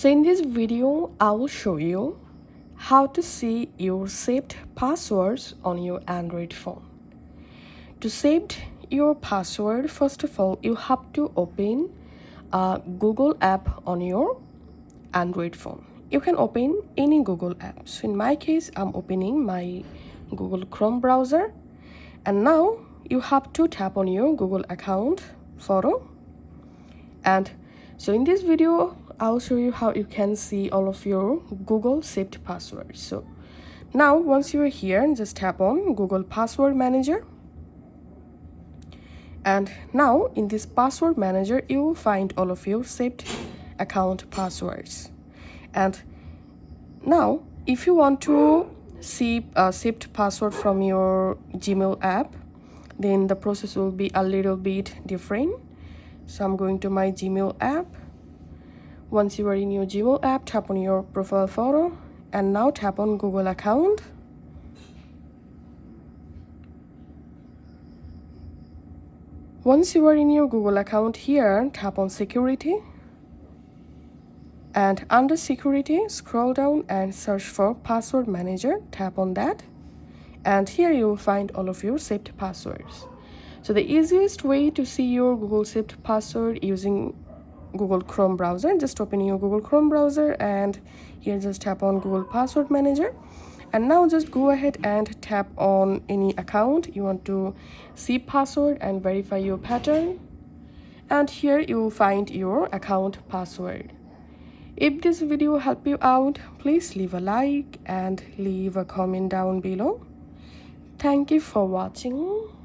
So in this video, I will show you how to see your saved passwords on your Android phone. To save your password, first of all, you have to open a Google app on your Android phone. You can open any Google app. So in my case, I'm opening my Google Chrome browser. And now you have to tap on your Google account photo. And so in this video, I'll show you how you can see all of your Google saved passwords. So now once you're here, just tap on Google Password Manager. And now in this password manager, you will find all of your saved account passwords. And now if you want to see a saved password from your Gmail app, then the process will be a little bit different. So I'm going to my Gmail app. Once you are in your Gmail app, tap on your profile photo and now tap on Google account. Once you are in your Google account here, tap on security. And under security, scroll down and search for password manager. Tap on that. And here you will find all of your saved passwords. So the easiest way to see your Google saved password using Google Chrome browser, just open your Google Chrome browser and here just tap on Google Password Manager. And now just go ahead and tap on any account you want to see password and verify your pattern. And here you will find your account password. If this video helped you out, please leave a like and leave a comment down below. Thank you for watching.